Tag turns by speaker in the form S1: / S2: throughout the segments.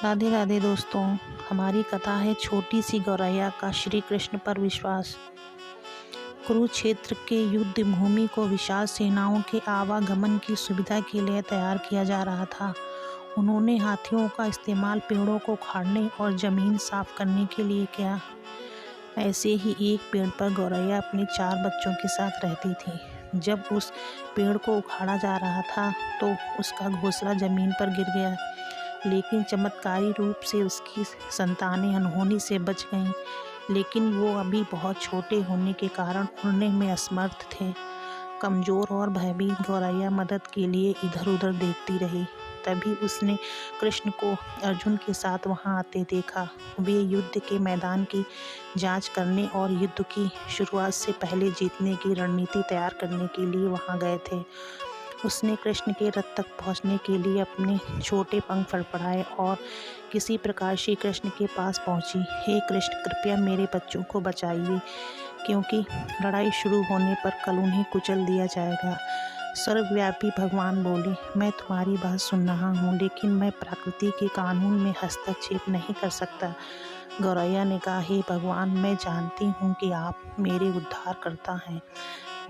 S1: राधे राधे दोस्तों। हमारी कथा है छोटी सी गौरैया का श्री कृष्ण पर विश्वास। कुरुक्षेत्र के युद्ध भूमि को विशाल सेनाओं के आवागमन की सुविधा के लिए तैयार किया जा रहा था। उन्होंने हाथियों का इस्तेमाल पेड़ों को उखाड़ने और जमीन साफ करने के लिए किया। ऐसे ही एक पेड़ पर गौरैया अपने 4 बच्चों के साथ रहती थी। जब उस पेड़ को उखाड़ा जा रहा था तो उसका घोंसला जमीन पर गिर गया, लेकिन चमत्कारी रूप से उसकी संतानें अनहोनी से बच गईं। लेकिन वो अभी बहुत छोटे होने के कारण उड़ने में असमर्थ थे। कमज़ोर और भयभीत गौरैया मदद के लिए इधर-उधर देखती रही। तभी उसने कृष्ण को अर्जुन के साथ वहां आते देखा। वे युद्ध के मैदान की जांच करने और युद्ध की शुरुआत से पहले जीतने की रणनीति तैयार करने के लिए वहां गए थे। उसने कृष्ण के रथ तक पहुंचने के लिए अपने छोटे पंख फड़फड़ाए और किसी प्रकार श्री कृष्ण के पास पहुंची। हे कृष्ण, कृपया मेरे बच्चों को बचाइए, क्योंकि लड़ाई शुरू होने पर कल उन्हें कुचल दिया जाएगा। सर्वव्यापी भगवान बोले, मैं तुम्हारी बात सुन रहा हूँ, लेकिन मैं प्रकृति के कानून में हस्तक्षेप नहीं कर सकता। गौरैया ने कहा, हे भगवान, मैं जानती हूँ कि आप मेरे उद्धारकर्ता हैं।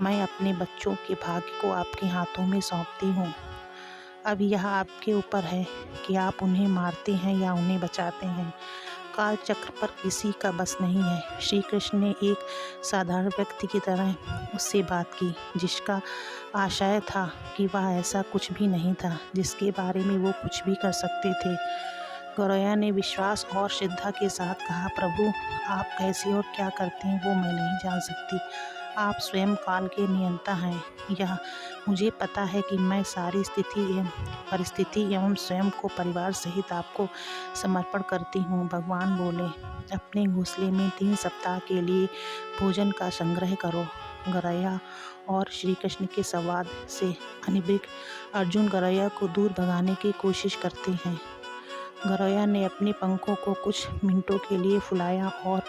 S1: मैं अपने बच्चों के भाग्य को आपके हाथों में सौंपती हूँ। अब यह आपके ऊपर है कि आप उन्हें मारते हैं या उन्हें बचाते हैं। काल चक्र पर किसी का बस नहीं है। श्री कृष्ण ने एक साधारण व्यक्ति की तरह उससे बात की, जिसका आशय था कि वह ऐसा कुछ भी नहीं था जिसके बारे में वो कुछ भी कर सकते थे। गौरैया ने विश्वास और श्रद्धा के साथ कहा, प्रभु, आप कैसे और क्या करते हैं वो मैं नहीं जान सकती। आप स्वयं काल के नियंता हैं। यह मुझे पता है कि मैं सारी परिस्थिति एवं स्वयं को परिवार सहित आपको समर्पण करती हूँ। भगवान बोले, अपने घोंसले में 3 सप्ताह के लिए भोजन का संग्रह करो। गौरैया और श्री कृष्ण के संवाद से अनिर्भिक अर्जुन गौरैया को दूर भगाने की कोशिश करते हैं। गौरैया ने अपने पंखों को कुछ मिनटों के लिए फुलाया और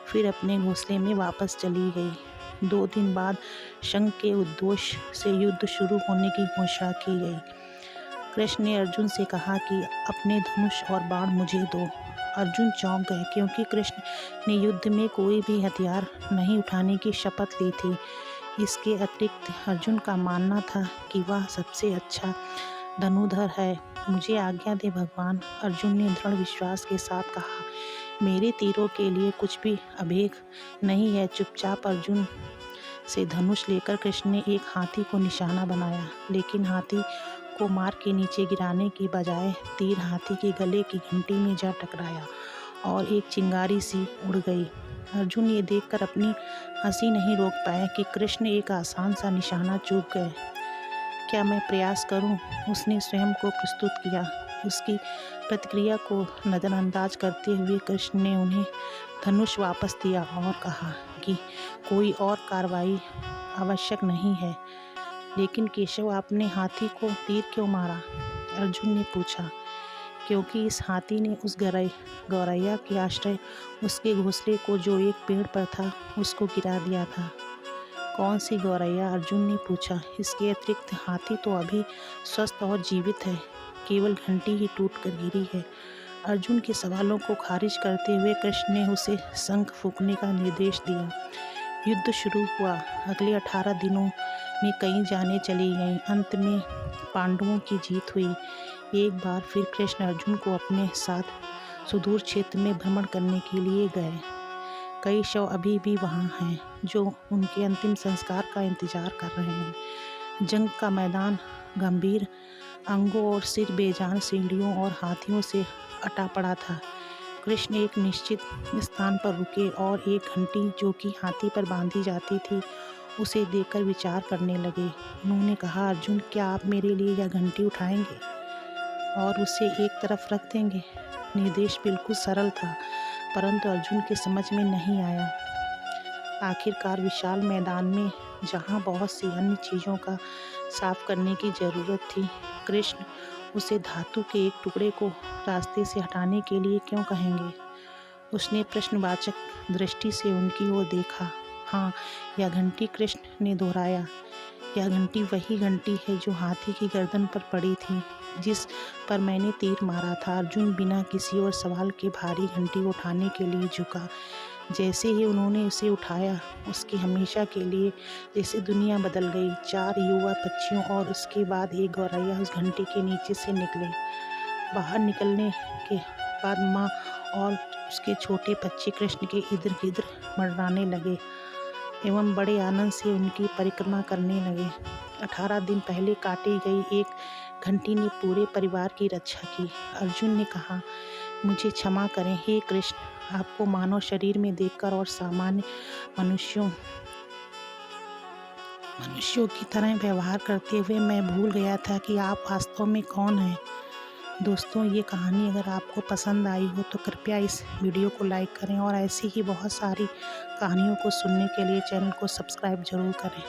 S1: फिर अपने घोंसले में वापस चली गई। 2 दिन बाद शंख के उद्घोष से युद्ध शुरू होने की घोषणा की गई। कृष्ण ने अर्जुन से कहा कि अपने धनुष और बाण मुझे दो। अर्जुन चौंक गए, क्योंकि कृष्ण ने युद्ध में कोई भी हथियार नहीं उठाने की शपथ ली थी। इसके अतिरिक्त अर्जुन का मानना था कि वह सबसे अच्छा धनुर्धर है। मुझे आज्ञा दे भगवान, अर्जुन ने दृढ़ विश्वास के साथ कहा। मेरे तीरों के लिए कुछ भी अभेद नहीं है। चुपचाप अर्जुन से धनुष लेकर कृष्ण ने एक हाथी को निशाना बनाया, लेकिन हाथी को मार के नीचे गिराने के बजाय तीर हाथी के गले की घंटी में जा टकराया और एक चिंगारी सी उड़ गई। अर्जुन ये देखकर अपनी हंसी नहीं रोक पाए कि कृष्ण एक आसान सा निशाना चूक गए। क्या मैं प्रयास करूं? उसने स्वयं को प्रस्तुत किया। उसकी प्रतिक्रिया को नज़रअंदाज करते हुए कृष्ण ने उन्हें धनुष वापस दिया और कहा कि कोई और कार्रवाई आवश्यक नहीं है। लेकिन केशव, आपने हाथी को तीर क्यों मारा? अर्जुन ने पूछा। क्योंकि इस हाथी ने उस गौरैया के आश्रय उसके घोंसले को, जो एक पेड़ पर था, उसको गिरा दिया था। कौन सी गौरैया? अर्जुन ने पूछा। इसके अतिरिक्त हाथी तो अभी स्वस्थ और जीवित है, केवल घंटी ही टूट कर गिरी है। अर्जुन के सवालों को खारिज करते हुए कृष्ण ने उसे शंख फूंकने का निर्देश दिया। युद्ध शुरू हुआ। अगले 18 दिनों में कई जानें चली गईं। अंत में पांडवों की जीत हुई। एक बार फिर कृष्ण अर्जुन को अपने साथ सुदूर क्षेत्र में भ्रमण करने के लिए गए। कई शव अभी भी वहाँ हैं, जो उनके अंतिम संस्कार का इंतजार कर रहे हैं। जंग का मैदान गंभीर अंगों और सिर बेजान सीढ़ियों और हाथियों से अटा पड़ा था। कृष्ण एक निश्चित स्थान पर रुके और एक घंटी, जो कि हाथी पर बांधी जाती थी, उसे देखकर विचार करने लगे। उन्होंने कहा, अर्जुन, क्या आप मेरे लिए यह घंटी उठाएंगे और उसे एक तरफ रख देंगे? निर्देश बिल्कुल सरल था, परंतु अर्जुन के समझ में नहीं आया। आखिरकार विशाल मैदान में, जहाँ बहुत सी अन्य चीज़ों का साफ करने की ज़रूरत थी, कृष्ण उसे धातु के एक टुकड़े को रास्ते से हटाने के लिए क्यों कहेंगे? उसने प्रश्नवाचक दृष्टि से उनकी ओर देखा। हाँ, यह घंटी, कृष्ण ने दोहराया। यह घंटी वही घंटी है जो हाथी की गर्दन पर पड़ी थी। जिस पर मैंने तीर मारा था। अर्जुन बिना किसी और सवाल के भारी घंटी को उठाने के लिए झुका। जैसे ही उन्होंने उसे उठाया, उसकी हमेशा के लिए जैसे दुनिया बदल गई। 4 युवा पक्षियों और उसके बाद एक गौरैया उस घंटी के नीचे से निकले। बाहर निकलने के बाद माँ और उसके छोटे पक्षी कृष्ण के इधर गिर्द मंडराने लगे एवं बड़े आनंद से उनकी परिक्रमा करने लगे। 18 दिन पहले काटी गई एक घंटी ने पूरे परिवार की रक्षा की। अर्जुन ने कहा, मुझे क्षमा करें हे कृष्ण, आपको मानव शरीर में देखकर और सामान्य मनुष्यों की तरह व्यवहार करते हुए मैं भूल गया था कि आप वास्तव में कौन हैं। दोस्तों, ये कहानी अगर आपको पसंद आई हो तो कृपया इस वीडियो को लाइक करें और ऐसी ही बहुत सारी कहानियों को सुनने के लिए चैनल को सब्सक्राइब ज़रूर करें।